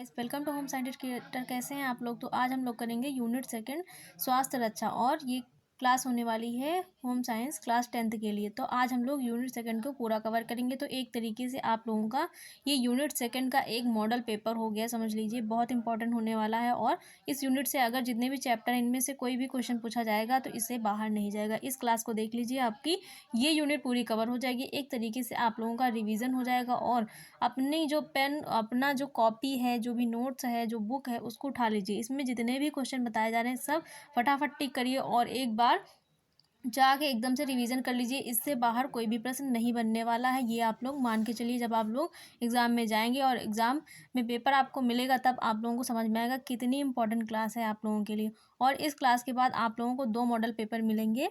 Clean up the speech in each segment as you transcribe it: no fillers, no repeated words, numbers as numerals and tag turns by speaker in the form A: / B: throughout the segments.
A: Welcome to home scientist creator. कैसे हैं आप लोग। तो आज हम लोग करेंगे यूनिट सेकंड स्वास्थ्य रक्षा, और ये क्लास होने वाली है होम साइंस क्लास 10th के लिए। तो आज हम लोग यूनिट सेकंड को पूरा कवर करेंगे। तो एक तरीके से आप लोगों का ये यूनिट सेकंड का एक मॉडल पेपर हो गया, समझ लीजिए, बहुत इंपॉर्टेंट होने वाला है। और इस यूनिट से अगर जितने भी चैप्टर इनमें से कोई भी क्वेश्चन पूछा जाएगा तो इससे बाहर नहीं जाएगा। इस क्लास को देख लीजिए, आपकी ये यूनिट पूरी कवर हो जाएगी। एक तरीके से आप लोगों का रिविज़न हो जाएगा, और अपनी जो पेन, अपना जो कॉपी है, जो भी नोट्स है, जो बुक है, उसको उठा लीजिए। इसमें जितने भी क्वेश्चन बताए जा रहे हैं सब फटाफट टिक करिए और एक बार जाके एकदम से रिवीजन कर लीजिए। इससे बाहर कोई भी प्रश्न नहीं बनने वाला है, ये आप लोग मान के चलिए। जब आप लोग एग्ज़ाम में जाएंगे और एग्ज़ाम में पेपर आपको मिलेगा, तब आप लोगों को समझ में आएगा कितनी इंपॉर्टेंट क्लास है आप लोगों के लिए। और इस क्लास के बाद आप लोगों को 2 मॉडल पेपर मिलेंगे।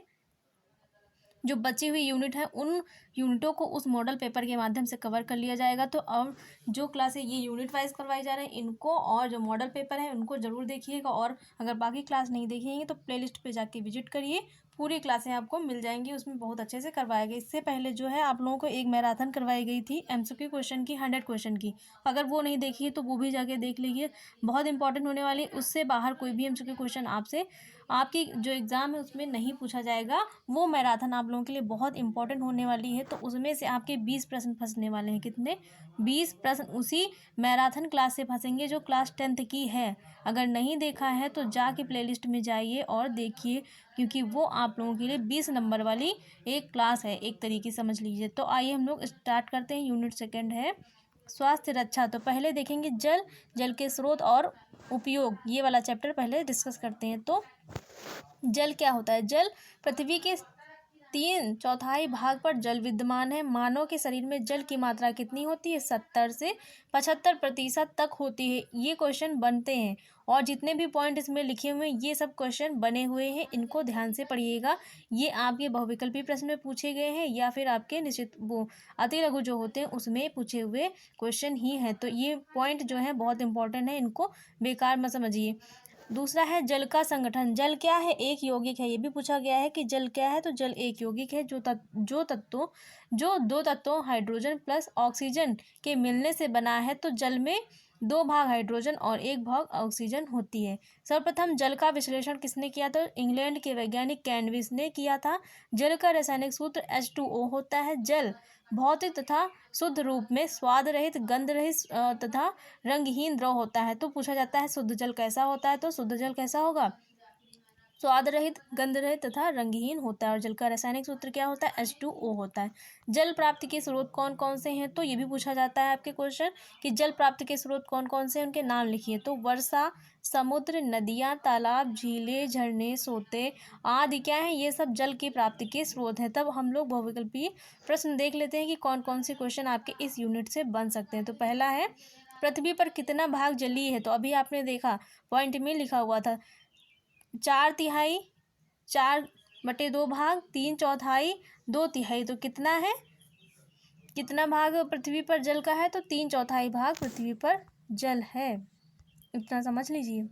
A: जो बची हुई यूनिट है, उन यूनिटों को उस मॉडल पेपर के माध्यम से कवर कर लिया जाएगा। तो अब जो क्लासें ये यूनिट वाइज करवाई जा रहे हैं, इनको और जो मॉडल पेपर है उनको ज़रूर देखिएगा। और अगर बाकी क्लास नहीं देखेंगे तो प्लेलिस्ट पे जाके विजिट करिए, पूरी क्लासें आपको मिल जाएंगी, उसमें बहुत अच्छे से करवाया गया। इससे पहले जो है आप लोगों को एक मैराथन करवाई गई थी एमसीक्यू क्वेश्चन की, 100 क्वेश्चन की। अगर वो नहीं देखी है तो वो भी जाके देख लीजिए, बहुत इंपॉर्टेंट होने वाली है। उससे बाहर कोई भी एमसीक्यू क्वेश्चन आपसे, आपकी जो एग्ज़ाम है उसमें नहीं पूछा जाएगा। वो मैराथन आप लोगों के लिए बहुत इंपॉर्टेंट होने वाली है। तो उसमें से आपके 20 प्रश्न फंसने वाले हैं। कितने? 20 प्रश्न उसी मैराथन क्लास से फंसेंगे जो क्लास 10th की है। अगर नहीं देखा है तो जाके प्लेलिस्ट में जाइए और देखिए, क्योंकि वो आप लोगों के लिए 20 नंबर वाली एक क्लास है, एक तरीके समझ लीजिए। तो आइए हम लोग स्टार्ट करते हैं। यूनिट सेकंड है स्वास्थ्य रक्षा। तो पहले देखेंगे जल, जल के स्रोत और उपयोग, ये वाला चैप्टर पहले डिस्कस करते हैं। तो जल क्या होता है? जल पृथ्वी के 3/4 भाग पर जल विद्यमान है। मानव के शरीर में जल की मात्रा कितनी होती है? 70 से 75% तक होती है। ये क्वेश्चन बनते हैं, और जितने भी पॉइंट इसमें लिखे हुए हैं ये सब क्वेश्चन बने हुए हैं, इनको ध्यान से पढ़िएगा। ये आपके बहुविकल्पी प्रश्न में पूछे गए हैं, या फिर आपके निश्चित वो अति लघु जो होते हैं उसमें पूछे हुए क्वेश्चन ही हैं। तो ये पॉइंट जो है बहुत इंपॉर्टेंट है, इनको बेकार मत समझिए। दूसरा है जल का संगठन। जल क्या है? एक यौगिक है। ये भी पूछा गया है कि जल क्या है, तो जल एक यौगिक है जो दो तत्वों हाइड्रोजन प्लस ऑक्सीजन के मिलने से बना है। तो जल में 2 भाग हाइड्रोजन और 1 भाग ऑक्सीजन होती है। सर्वप्रथम जल का विश्लेषण किसने किया? तो इंग्लैंड के वैज्ञानिक कैनविस ने किया था। जल का रासायनिक सूत्र H2O होता है। जल भौतिक तथा शुद्ध रूप में स्वाद रहित, गंध रहित तथा रंगहीन द्रव होता है। तो पूछा जाता है शुद्ध जल कैसा होता है? तो शुद्ध जल कैसा होगा? स्वाद रहित, गंध रहित तथा रंगहीन होता है। और जल का रासायनिक सूत्र क्या होता है? H2O होता है। जल प्राप्ति के स्रोत कौन कौन से हैं? तो ये भी पूछा जाता है आपके क्वेश्चन कि जल प्राप्ति के स्रोत कौन कौन से हैं, उनके नाम लिखिए। तो वर्षा, समुद्र, नदियाँ, तालाब, झीलें, झरने, सोते आदि क्या है? ये सब जल की प्राप्ति के स्रोत हैं। तब हम लोग बहुविकल्पीय प्रश्न देख लेते हैं कि कौन कौन से क्वेश्चन आपके इस यूनिट से बन सकते हैं। तो पहला है पृथ्वी पर कितना भाग जलीय है? तो अभी आपने देखा पॉइंट में लिखा हुआ था 4/3, 4/2 भाग, 3/4, 2/3। तो कितना है? कितना भाग पृथ्वी पर जल का है? तो 3/4 भाग पृथ्वी पर जल है। इतना समझ लीजिए।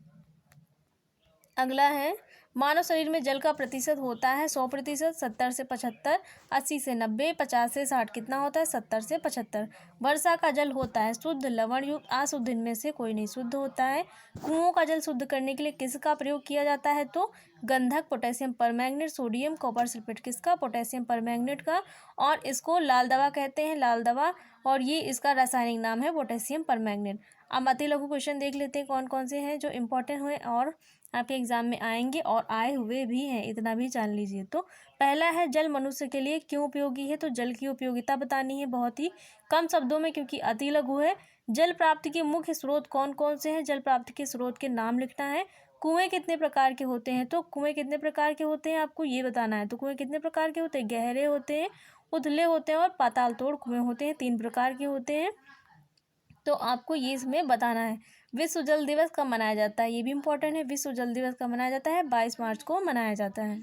A: अगला है मानव शरीर में जल का प्रतिशत होता है 100%, 70 से 75, 80 से 90, 50 से 60। कितना होता है? 70 से 75। वर्षा का जल होता है शुद्ध, लवण युक्त, अशुद्ध, इनमें से कोई नहीं शुद्ध होता है। कुओं का जल शुद्ध करने के लिए किसका प्रयोग किया जाता है? तो गंधक, potassium permanganate, sodium copper sulphate. किसका? पोटेशियम परमैंगनेट का। और इसको लाल दवा कहते हैं, लाल दवा, और ये इसका रासायनिक नाम है पोटेशियम परमैंगनेट। अब अति लघु क्वेश्चन देख लेते हैं कौन कौन से हैं जो इंपॉर्टेंट हुए और आपके एग्जाम में आएंगे, और आए हुए भी हैं, इतना भी जान लीजिए। तो पहला है जल मनुष्य के लिए क्यों उपयोगी है? तो जल की उपयोगिता बतानी है बहुत ही कम शब्दों में, क्योंकि अति लघु है। जल प्राप्ति के मुख्य स्रोत कौन कौन से हैं? जल प्राप्ति के स्रोत के नाम लिखना है। कुएं कितने प्रकार के होते हैं? तो कुएं कितने प्रकार के होते हैं आपको ये बताना है। तो कुएं कितने प्रकार के होते हैं? गहरे होते हैं, उथले होते हैं, और पाताल तोड़ कुएं होते हैं। 3 प्रकार के होते हैं। तो आपको ये इसमें बताना है। विश्व जल दिवस कब मनाया जाता है? ये भी इम्पोर्टेंट है। विश्व जल दिवस कब मनाया जाता है? 22 मार्च को मनाया जाता है।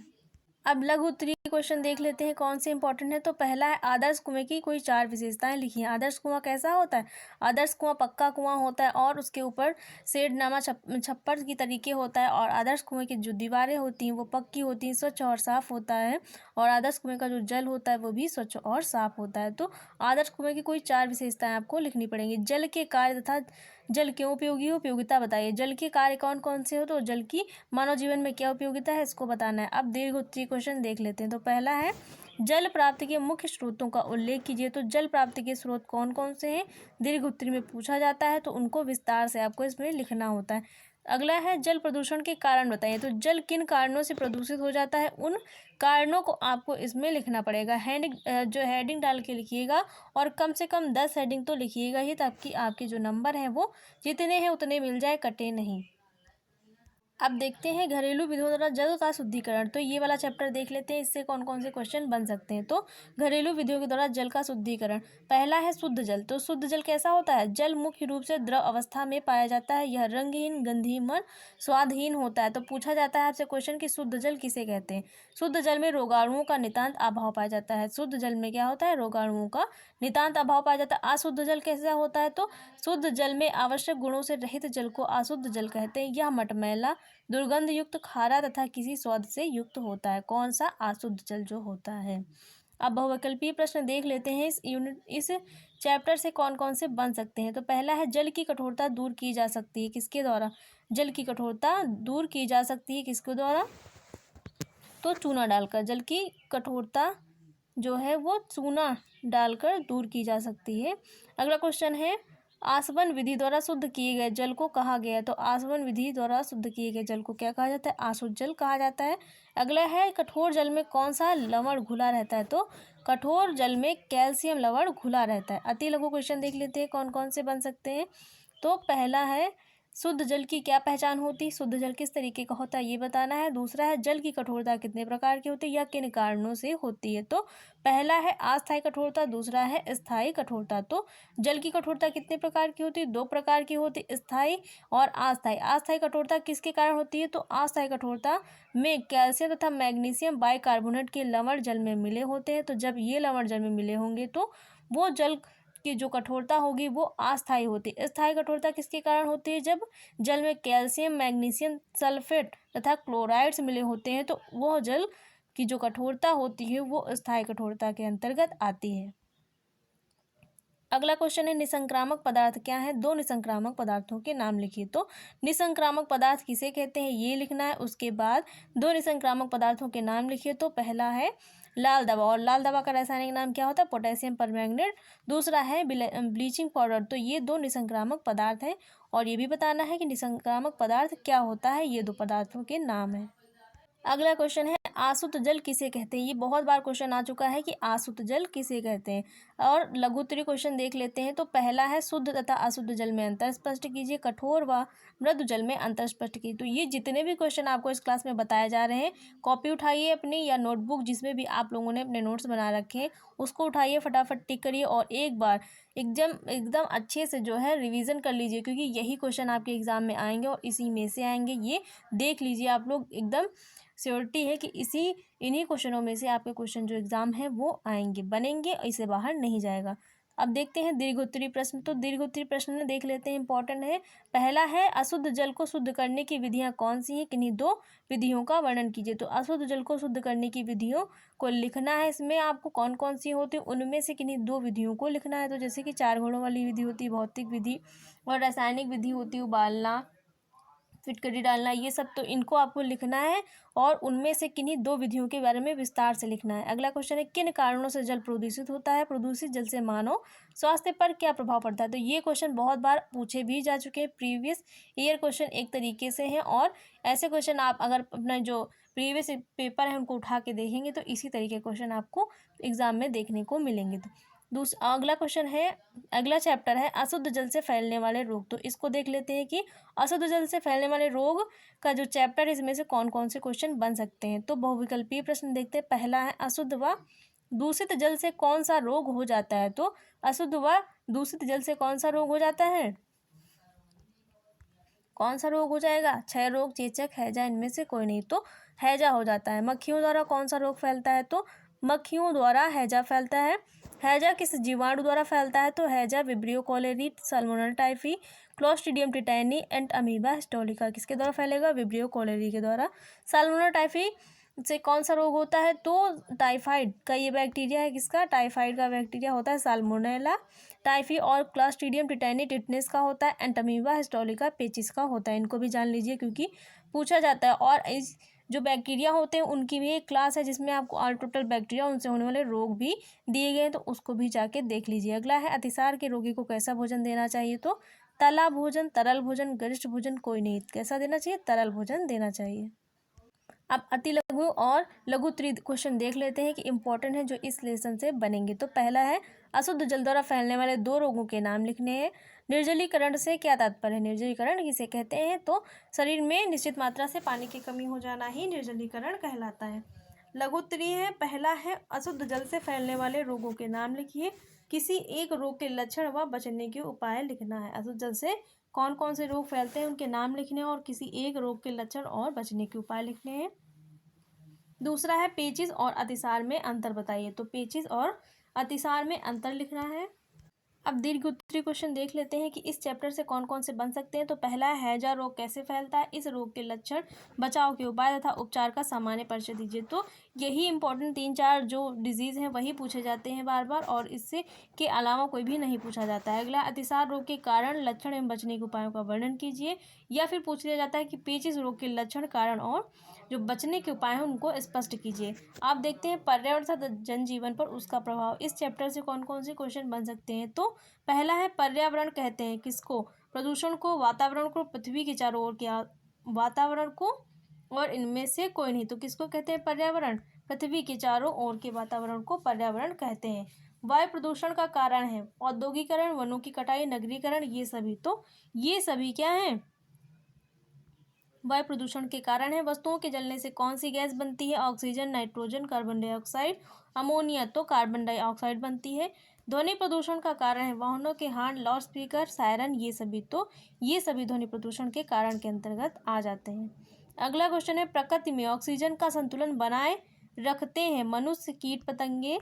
A: अब लघु उत्तरीय क्वेश्चन देख लेते हैं कौन से इंपॉर्टेंट है। तो पहला है आदर्श कुएं की कोई 4 विशेषताएं लिखिए। आदर्श कुआं कैसा होता है? आदर्श कुआं पक्का कुआं होता है, और उसके ऊपर शेडनामा छप्पर की तरीके होता है। और आदर्श कुएं की जो दीवारें होती हैं वो पक्की होती हैं, स्वच्छ और साफ होता है। और आदर्श कुएं का जो जल होता है वो भी स्वच्छ और साफ होता है। तो आदर्श कुएं की कोई 4 विशेषताएं आपको लिखनी पड़ेंगी। जल के कार्य तथा जल क्यों उपयोगी है, उपयोगिता बताइए। जल के कार्य कौन कौन से हो, तो जल की मानव जीवन में क्या उपयोगिता है, इसको बताना है। अब दीर्घ उत्तरीय क्वेश्चन देख लेते हैं। तो पहला है जल प्राप्ति के मुख्य स्रोतों का उल्लेख कीजिए। तो जल प्राप्ति के स्रोत कौन कौन से हैं, दीर्घ उत्तरीय में पूछा जाता है, तो उनको विस्तार से आपको इसमें लिखना होता है। अगला है जल प्रदूषण के कारण बताइए। तो जल किन कारणों से प्रदूषित हो जाता है, उन कारणों को आपको इसमें लिखना पड़ेगा। हेडिंग डाल के लिखिएगा और कम से कम 10 हेडिंग तो लिखिएगा ही, ताकि आपके जो नंबर हैं वो जितने हैं उतने मिल जाए, कटे नहीं। अब देखते हैं घरेलू विधियों द्वारा जल का शुद्धिकरण। तो ये वाला चैप्टर देख लेते हैं, इससे कौन कौन से क्वेश्चन बन सकते हैं। तो घरेलू विधियों के द्वारा जल का शुद्धिकरण, पहला है शुद्ध जल। तो शुद्ध जल कैसा होता है, जल मुख्य रूप से द्रव अवस्था में पाया जाता है, यह रंगहीन, गंधहीन, स्वादहीन होता है। तो पूछा जाता है आपसे क्वेश्चन कि शुद्ध जल किसे कहते हैं। शुद्ध जल में रोगाणुओं का नितांत अभाव पाया जाता है। शुद्ध जल में क्या होता है, रोगाणुओं का नितांत अभाव पाया जाता है। अशुद्ध जल कैसा होता है, तो शुद्ध जल में आवश्यक गुणों से रहित जल को अशुद्ध जल कहते हैं। यह मटमैला, दुर्गंध युक्त, खारा तथा किसी स्वाद से युक्त होता है। कौन सा, अशुद्ध जल जो होता है। अब बहुविकल्पीय प्रश्न देख लेते हैं इस चैप्टर से कौन कौन से बन सकते हैं। तो पहला है जल की कठोरता दूर की जा सकती है, किसके द्वारा, जल की कठोरता दूर की जा सकती है किसके द्वारा, तो चूना डालकर। जल की कठोरता जो है वो चूना डालकर दूर की जा सकती है। अगला क्वेश्चन है आसवन विधि द्वारा शुद्ध किए गए जल को कहा गया है। तो आसवन विधि द्वारा शुद्ध किए गए जल को क्या कहा जाता है, आशुद्ध जल कहा जाता है। अगला है कठोर जल में कौन सा लवण घुला रहता है। तो कठोर जल में कैल्शियम लवण घुला रहता है। अति लघु क्वेश्चन देख लेते हैं कौन कौन से बन सकते हैं। तो पहला है शुद्ध जल की क्या पहचान होती है, शुद्ध जल किस तरीके का होता है ये बताना है। दूसरा है जल की कठोरता कितने प्रकार की होती है या किन कारणों से होती है। तो पहला है अस्थायी कठोरता, दूसरा है स्थायी कठोरता। तो जल की कठोरता कितने प्रकार की होती है, 2 प्रकार की होती है, स्थायी और अस्थायी। अस्थायी कठोरता किसके कारण होती है, तो अस्थायी कठोरता में कैल्शियम तथा मैग्नीशियम बाइकार्बोनेट के लवण जल में मिले होते हैं। तो जब ये लवण जल में मिले होंगे तो वो जल की जो कठोरता होगी वो अस्थायी होती है। स्थायी कठोरता किसके कारण होती है, जब जल में कैल्शियम, मैग्नीशियम सल्फेट तथा क्लोराइड्स मिले होते हैं, तो वह जल की जो कठोरता होती है वो स्थायी कठोरता के अंतर्गत आती है। अगला क्वेश्चन है निसंक्रामक पदार्थ क्या है, 2 निसंक्रामक पदार्थों के नाम लिखिए। तो निसंक्रामक पदार्थ किसे कहते हैं ये लिखना है, उसके बाद 2 निसंक्रामक पदार्थों के नाम लिखिए। तो पहला है लाल दवा, और लाल दवा का रासायनिक नाम क्या होता है, पोटेशियम परमैंगनेट। दूसरा है ब्लीचिंग पाउडर। तो ये 2 निसंक्रामक पदार्थ हैं, और ये भी बताना है कि निसंक्रामक पदार्थ क्या होता है, ये 2 पदार्थों के नाम हैं। अगला क्वेश्चन है आसुत जल किसे कहते हैं। ये बहुत बार क्वेश्चन आ चुका है कि आसुत जल किसे कहते हैं। और लघु उत्तरीय क्वेश्चन देख लेते हैं। तो पहला है शुद्ध तथा अशुद्ध जल में अंतर स्पष्ट कीजिए, कठोर व मृदु जल में अंतर स्पष्ट कीजिए। तो ये जितने भी क्वेश्चन आपको इस क्लास में बताए जा रहे हैं, कॉपी उठाइए अपनी या नोटबुक जिसमें भी आप लोगों ने अपने नोट्स बना रखे हैं उसको उठाइए, फटाफट टिक करिए और एक बार एकदम एकदम अच्छे से जो है रिवीजन कर लीजिए, क्योंकि यही क्वेश्चन आपके एग्जाम में आएंगे और इसी में से आएंगे। ये देख लीजिए आप लोग, एकदम श्योरिटी है कि इन्हीं क्वेश्चनों में से आपके क्वेश्चन जो एग्जाम है वो आएंगे, बनेंगे, इससे बाहर नहीं जाएगा। अब देखते हैं दीर्घोत्तरीय प्रश्न। तो दीर्घोत्तरीय प्रश्न देख लेते हैं, इंपॉर्टेंट है। पहला है अशुद्ध जल को शुद्ध करने की विधियां कौन सी हैं, किन्हीं 2 विधियों का वर्णन कीजिए। तो अशुद्ध जल को शुद्ध करने की विधियों को लिखना है, इसमें आपको कौन कौन सी होती है उनमें से किन्हीं 2 विधियों को लिखना है। तो जैसे कि 4 घोड़ों वाली विधि होती है, भौतिक विधि, और रासायनिक विधि होती है उबालना, फिटकरी डालना, ये सब तो इनको आपको लिखना है और उनमें से किन्हीं 2 विधियों के बारे में विस्तार से लिखना है। अगला क्वेश्चन है किन कारणों से जल प्रदूषित होता है, प्रदूषित जल से मानव स्वास्थ्य पर क्या प्रभाव पड़ता है। तो ये क्वेश्चन बहुत बार पूछे भी जा चुके हैं, प्रीवियस ईयर क्वेश्चन एक तरीके से हैं, और ऐसे क्वेश्चन आप अगर अपना जो प्रीवियस पेपर है उनको उठा के देखेंगे तो इसी तरीके क्वेश्चन आपको एग्जाम में देखने को मिलेंगे। तो अगला क्वेश्चन है, अगला चैप्टर है अशुद्ध जल से फैलने वाले रोग। तो इसको देख लेते हैं कि अशुद्ध जल से फैलने वाले रोग का जो चैप्टर है इसमें से कौन कौन से क्वेश्चन बन सकते हैं। तो बहुविकल्पीय प्रश्न देखते हैं। पहला है अशुद्ध व दूषित जल से कौन सा रोग हो जाता है। तो अशुद्ध व दूषित जल से कौन सा रोग हो जाता है, कौन सा रोग हो जाएगा, क्षय रोग, चेचक, हैजा, इनमें से कोई नहीं। तो हैजा हो जाता है। मक्खियों द्वारा कौन सा रोग फैलता है, तो मक्खियों द्वारा हैजा फैलता है। हैजा किस जीवाणु द्वारा फैलता है, तो हैजा vibrio cholerae, salmonella typhi, clostridium tetani and amoeba histolytica किसके द्वारा फैलेगा, विब्रियो कॉलेरी के द्वारा। साल्मोनेला टाइफी से कौन सा रोग होता है? तो टाइफाइड का ये बैक्टीरिया है, किसका? टाइफाइड का बैक्टीरिया होता है साल्मोनेला टाइफी, और क्लॉस्ट्रीडियम टिटेनी टिटनेस का होता है, एंटमीबा हिस्टोलिका पेचिस का होता है। इनको भी जान लीजिए क्योंकि पूछा जाता है। और इस जो बैक्टीरिया होते हैं उनकी भी एक क्लास है जिसमें आपको ऑल टोटल बैक्टीरिया उनसे होने वाले रोग भी दिए गए हैं, तो उसको भी जाके देख लीजिए। अगला है अतिसार के रोगी को कैसा भोजन देना चाहिए? तो तला भोजन, तरल भोजन, गरिष्ठ भोजन, कोई नहीं। कैसा देना चाहिए? तरल भोजन देना चाहिए। अब अति लघु और लघु त्रिद क्वेश्चन देख लेते हैं कि इंपॉर्टेंट है जो इस लेसन से बनेंगे। तो पहला है अशुद्ध जल द्वारा फैलने वाले 2 रोगों के नाम लिखने हैं। निर्जलीकरण से क्या तात्पर्य है? निर्जलीकरण किसे कहते हैं? तो शरीर में निश्चित मात्रा से पानी की कमी हो जाना ही निर्जलीकरण कहलाता है। लघु त्रि है, पहला है अशुद्ध जल से फैलने वाले रोगों के नाम लिखिए। किसी एक रोग के लक्षण व बचने के उपाय लिखना है। अशुद्ध जल से कौन कौन से रोग फैलते हैं उनके नाम लिखने हैं और किसी एक रोग के लक्षण और बचने के उपाय लिखने हैं। दूसरा है पेचिश और अतिसार में अंतर बताइए। तो पेचिश और अतिसार में अंतर लिखना है। अब दीर्घ उत्तरीय क्वेश्चन देख लेते हैं कि इस चैप्टर से कौन कौन से बन सकते हैं। तो पहला है हैजा रोग कैसे फैलता है, इस रोग के लक्षण, बचाव के उपाय तथा उपचार का सामान्य परिचय दीजिए। तो यही इंपॉर्टेंट 3-4 जो डिजीज़ हैं वही पूछे जाते हैं बार बार, और इससे के अलावा कोई भी नहीं पूछा जाता है। अगला अतिसार रोग के कारण, लक्षण एवं बचने के उपायों का वर्णन कीजिए। या फिर पूछ लिया जाता है कि पेचिश रोग के लक्षण, कारण और जो बचने के उपाय हैं उनको स्पष्ट कीजिए। आप देखते हैं पर्यावरण तथा जनजीवन पर उसका प्रभाव। इस चैप्टर से कौन कौन से क्वेश्चन बन सकते हैं? तो पहला है पर्यावरण कहते हैं किसको? प्रदूषण को, वातावरण को, पृथ्वी के चारों ओर के वातावरण को, और इनमें से कोई नहीं। तो किसको कहते हैं पर्यावरण? पृथ्वी के चारों ओर के वातावरण को पर्यावरण कहते हैं। वायु प्रदूषण का कारण है औद्योगिकरण, वनों की कटाई, नगरीकरण, ये सभी। तो ये सभी क्या है? वायु प्रदूषण के कारण है। वस्तुओं के जलने से कौन सी गैस बनती है? Oxygen, nitrogen, carbon dioxide, ammonia. तो कार्बन डाइऑक्साइड बनती है। ध्वनि प्रदूषण का कारण है वाहनों के हॉर्न, लाउड स्पीकर, सायरन, ये सभी। तो ये सभी ध्वनि प्रदूषण के कारण के अंतर्गत आ जाते हैं। अगला क्वेश्चन है प्रकृति में ऑक्सीजन का संतुलन बनाए रखते हैं मनुष्य, कीट पतंगे,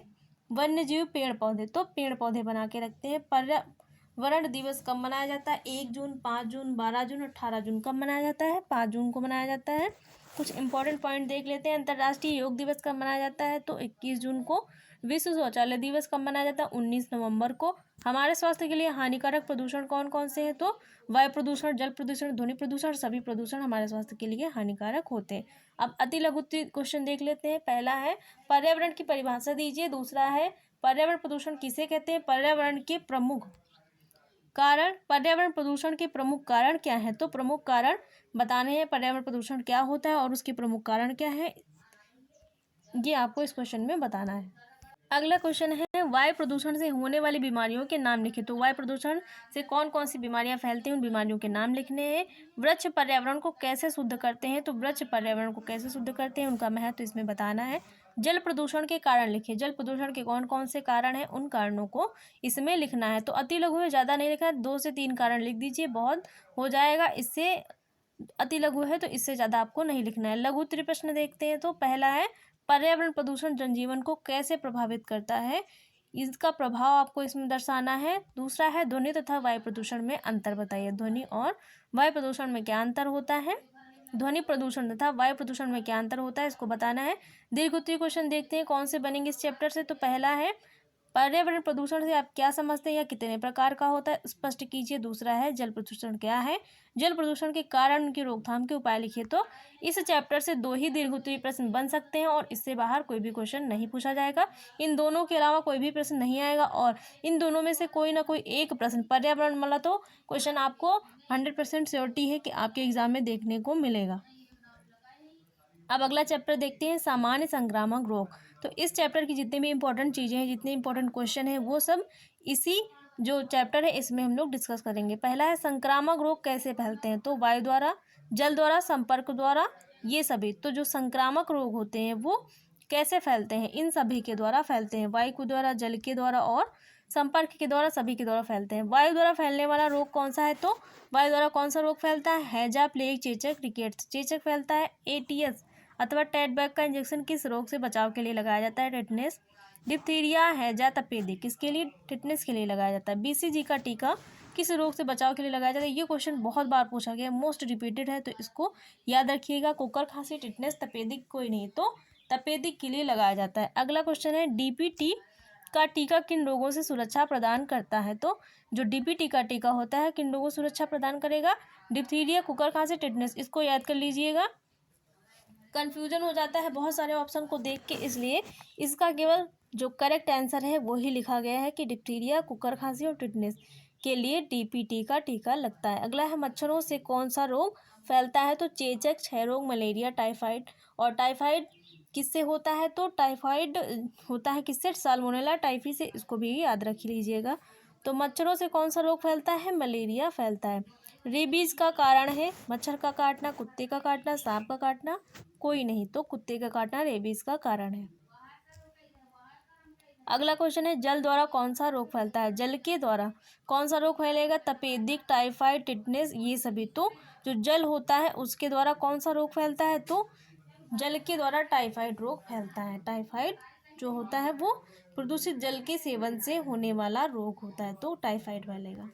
A: वन्य जीव, पेड़ पौधे। तो पेड़ पौधे बना के रखते हैं। पर्यावरण दिवस कब मनाया जाता है? 1 जून, 5 जून, 12 जून, 18 जून। कब मनाया जाता है? 5 जून को मनाया जाता है। कुछ इंपॉर्टेंट पॉइंट देख लेते हैं। अंतर्राष्ट्रीय योग दिवस कब मनाया जाता है? तो 21 जून को। विश्व शौचालय दिवस कब मनाया जाता है? 19 नवंबर को। हमारे स्वास्थ्य के लिए हानिकारक प्रदूषण कौन कौन से हैं? तो वायु प्रदूषण, जल प्रदूषण, ध्वनि प्रदूषण, सभी प्रदूषण हमारे स्वास्थ्य के लिए हानिकारक होते हैं। अब अति लघु क्वेश्चन देख लेते हैं। पहला है पर्यावरण की परिभाषा दीजिए। दूसरा है पर्यावरण प्रदूषण किसे कहते हैं? पर्यावरण के प्रमुख कारण, पर्यावरण प्रदूषण के प्रमुख कारण क्या है? तो प्रमुख कारण बताने हैं पर्यावरण प्रदूषण क्या होता है और उसके प्रमुख कारण क्या है, ये आपको इस क्वेश्चन में बताना है। अगला क्वेश्चन है वायु प्रदूषण से होने वाली बीमारियों के नाम लिखें। तो वायु प्रदूषण से कौन कौन सी बीमारियां फैलती हैं उन बीमारियों के नाम लिखने हैं। वृक्ष पर्यावरण को कैसे शुद्ध करते हैं? तो वृक्ष पर्यावरण को कैसे शुद्ध करते हैं उनका महत्व तो इसमें बताना है। जल प्रदूषण के कारण लिखिए। जल प्रदूषण के कौन कौन से कारण हैं उन कारणों को इसमें लिखना है। तो अति लघु में ज़्यादा नहीं लिखना है, 2 से 3 कारण लिख दीजिए, बहुत हो जाएगा। इससे अति लघु है तो इससे ज़्यादा आपको नहीं लिखना है। लघु उत्तरीय प्रश्न देखते हैं। तो पहला है पर्यावरण प्रदूषण जनजीवन को कैसे प्रभावित करता है, इसका प्रभाव आपको इसमें दर्शाना है। दूसरा है ध्वनि तथा वायु प्रदूषण में अंतर बताइए। ध्वनि और वायु प्रदूषण में क्या अंतर होता है? ध्वनि प्रदूषण तथा वायु प्रदूषण में क्या अंतर होता है, इसको बताना है। दीर्घ उत्तरीय क्वेश्चन देखते हैं कौन से बनेंगे इस चैप्टर से। तो पहला है पर्यावरण प्रदूषण से आप क्या समझते हैं या कितने प्रकार का होता है, स्पष्ट कीजिए। दूसरा है जल प्रदूषण क्या है, जल प्रदूषण के कारण, उनकी रोकथाम के उपाय लिखिए। तो इस चैप्टर से 2 ही दीर्घ उत्तरीय प्रश्न बन सकते हैं और इससे बाहर कोई भी क्वेश्चन नहीं पूछा जाएगा। इन दोनों के अलावा कोई भी प्रश्न नहीं आएगा और इन दोनों में से कोई ना कोई एक प्रश्न पर्यावरण वाला तो क्वेश्चन आपको 100% श्योरिटी है कि आपके एग्जाम में देखने को मिलेगा। अब अगला चैप्टर देखते हैं सामान्य संक्रामक रोग। तो इस चैप्टर की जितनी भी इंपॉर्टेंट चीज़ें हैं, जितने इंपॉर्टेंट क्वेश्चन हैं, वो सब इसी जो चैप्टर है इसमें हम लोग डिस्कस करेंगे। पहला है संक्रामक रोग कैसे फैलते हैं। तो वायु द्वारा, जल द्वारा, संपर्क द्वारा, ये सभी। तो जो संक्रामक रोग होते हैं वो कैसे फैलते हैं? इन सभी के द्वारा फैलते हैं। वायु के द्वारा, जल के द्वारा और संपर्क के द्वारा, सभी के द्वारा फैलते हैं। वायु द्वारा फैलने वाला रोग कौन सा है? तो वायु द्वारा कौन सा रोग फैलता है? हैजा, प्लेग, चेचक, रिकेट्स। चेचक फैलता है। एटीएस अथवा टेटबैग का इंजेक्शन किस रोग से बचाव के लिए लगाया जाता है? टेटनेस। डिप्थीरिया, हैजा, तपेदिक किसके लिए? टिटनेस के लिए लगाया जाता है। बीसीजी का टीका किस रोग से बचाव के लिए लगाया जाता है? ये क्वेश्चन बहुत बार पूछा गया है, मोस्ट रिपीटेड है, तो इसको याद रखिएगा। कुकर खांसी टिटनेस तपेदिक कोई नहीं, तो तपेदिक के लिए लगाया जाता है। अगला क्वेश्चन है डीपीटी का टीका किन रोगों से सुरक्षा प्रदान करता है? तो जो डीपीटी का टीका होता है किन रोगों से सुरक्षा प्रदान करेगा? डिप्थीरिया, कुकर खांसी, टिटनेस। इसको याद कर लीजिएगा। कंफ्यूजन हो जाता है बहुत सारे ऑप्शन को देख के, इसलिए इसका केवल जो करेक्ट आंसर है वही लिखा गया है कि डिप्थीरिया, कुकर खांसी और टिटनेस के लिए डीपीटी का टीका लगता है। अगला है मच्छरों से कौन सा रोग फैलता है? तो चेचक, क्षय रोग, मलेरिया, टाइफाइड। और टाइफाइड किससे होता है? तो टाइफाइड होता है किससे? साल्मोनेला टाइफी से। इसको भी याद रख लीजिएगा। तो मच्छरों से कौन सा रोग फैलता है? मलेरिया फैलता है। रेबीज का कारण है मच्छर का काटना, कुत्ते का काटना, सांप का काटना, कोई नहीं, तो कुत्ते का काटना रेबीज का कारण है। अगला क्वेश्चन है जल द्वारा कौन सा रोग फैलता है? जल के द्वारा कौन सा रोग फैलेगा? तपेदिक, टाइफाइड, टिटनेस, ये सभी। तो जो जल होता है उसके द्वारा कौन सा रोग फैलता है? तो जल के द्वारा टाइफाइड रोग फैलता है। टाइफाइड जो होता है वो प्रदूषित जल के सेवन से होने वाला रोग होता है, तो टाइफाइड फैलेगा।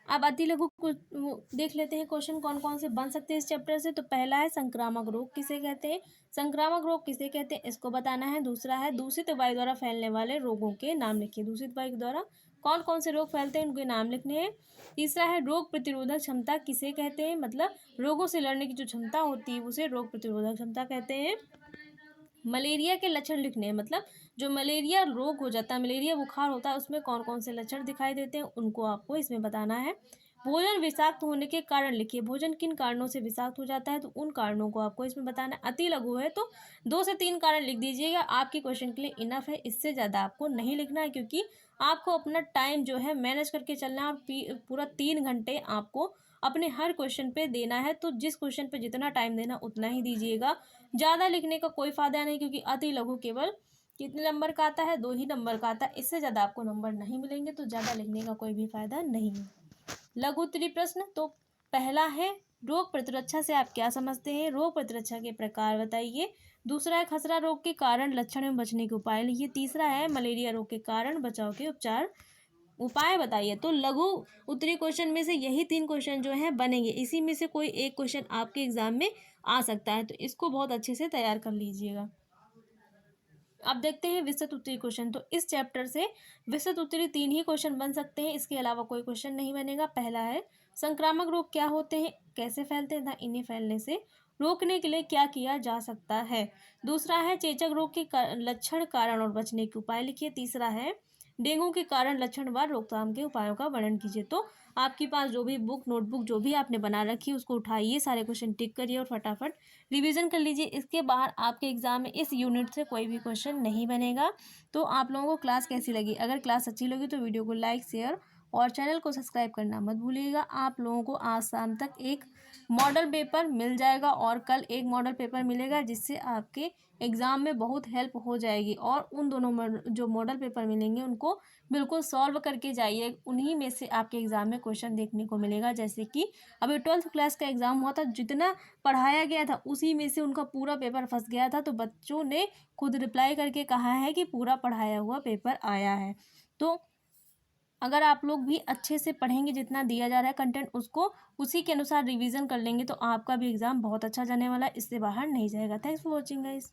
A: अब अति लघु देख लेते हैं क्वेश्चन कौन कौन से बन सकते हैं इस चैप्टर से। तो पहला है संक्रामक रोग किसे कहते हैं? संक्रामक रोग किसे कहते हैं इसको बताना है। दूसरा है दूषित वायु द्वारा फैलने वाले रोगों के नाम लिखिए। दूषित वायु द्वारा कौन कौन से रोग फैलते हैं उनके नाम लिखने हैं। तीसरा है रोग प्रतिरोधक क्षमता किसे कहते हैं? मतलब रोगों से लड़ने की जो क्षमता होती है उसे रोग प्रतिरोधक क्षमता कहते हैं। मलेरिया के लक्षण लिखने हैं, मतलब जो मलेरिया रोग हो जाता है, मलेरिया बुखार होता है, उसमें कौन कौन से लक्षण दिखाई देते हैं उनको आपको इसमें बताना है। भोजन विषाक्त होने के कारण लिखिए। भोजन किन कारणों से विषाक्त हो जाता है तो उन कारणों को आपको इसमें बताना है। अति लघु है तो 2 से 3 कारण लिख दीजिएगा, आपके क्वेश्चन के लिए इनफ है। इससे ज़्यादा आपको नहीं लिखना है, क्योंकि आपको अपना टाइम जो है मैनेज करके चलना है और पूरा 3 घंटे आपको अपने हर क्वेश्चन पे देना है। तो जिस क्वेश्चन पे जितना टाइम देना उतना ही दीजिएगा। ज़्यादा लिखने का कोई फ़ायदा नहीं, क्योंकि अति लघु केवल कितने नंबर का आता है? 2 ही नंबर का आता है। इससे ज़्यादा आपको नंबर नहीं मिलेंगे, तो ज़्यादा लिखने का कोई भी फ़ायदा नहीं है। लघु उत्तरीय प्रश्न तो पहला है रोग प्रतिरक्षा से आप क्या समझते हैं? रोग प्रतिरक्षा के प्रकार बताइए। दूसरा है खसरा रोग के कारण, लक्षण एवं बचने के उपाय लिखिए। तीसरा है मलेरिया रोग के कारण, बचाव के उपचार उपाय बताइए। तो लघु उत्तरीय क्वेश्चन में से यही 3 क्वेश्चन जो हैं बनेंगे। इसी में से कोई एक क्वेश्चन आपके एग्जाम में आ सकता है, तो इसको बहुत अच्छे से तैयार कर लीजिएगा। अब देखते हैं विस्तृत उत्तरीय क्वेश्चन। तो इस चैप्टर से विस्तृत उत्तरीय 3 ही क्वेश्चन बन सकते हैं, इसके अलावा कोई क्वेश्चन नहीं बनेगा। पहला है संक्रामक रोग क्या होते हैं, कैसे फैलते हैं तथा इन्हें फैलने से रोकने के लिए क्या किया जा सकता है। दूसरा है चेचक रोग के लक्षण, कारण और बचने के उपाय लिखिए। तीसरा है डेंगू के कारण, लक्षण व रोकथाम के उपायों का वर्णन कीजिए। तो आपके पास जो भी बुक, नोटबुक जो भी आपने बना रखी है उसको उठाइए, सारे क्वेश्चन टिक करिए और फटाफट रिवीजन कर लीजिए। इसके बाहर आपके एग्जाम में इस यूनिट से कोई भी क्वेश्चन नहीं बनेगा। तो आप लोगों को क्लास कैसी लगी? अगर क्लास अच्छी लगी तो वीडियो को लाइक, शेयर और चैनल को सब्सक्राइब करना मत भूलिएगा। आप लोगों को आज शाम तक एक मॉडल पेपर मिल जाएगा और कल एक मॉडल पेपर मिलेगा, जिससे आपके एग्ज़ाम में बहुत हेल्प हो जाएगी। और उन दोनों जो मॉडल पेपर मिलेंगे उनको बिल्कुल सॉल्व करके जाइए, उन्हीं में से आपके एग्ज़ाम में क्वेश्चन देखने को मिलेगा। जैसे कि अभी 12th क्लास का एग्ज़ाम हुआ था, जितना पढ़ाया गया था उसी में से उनका पूरा पेपर फंस गया था, तो बच्चों ने खुद रिप्लाई करके कहा है कि पूरा पढ़ाया हुआ पेपर आया है। तो अगर आप लोग भी अच्छे से पढ़ेंगे, जितना दिया जा रहा है कंटेंट उसको उसी के अनुसार रिवीजन कर लेंगे, तो आपका भी एग्ज़ाम बहुत अच्छा जाने वाला है, इससे बाहर नहीं जाएगा। Thanks for watching guys.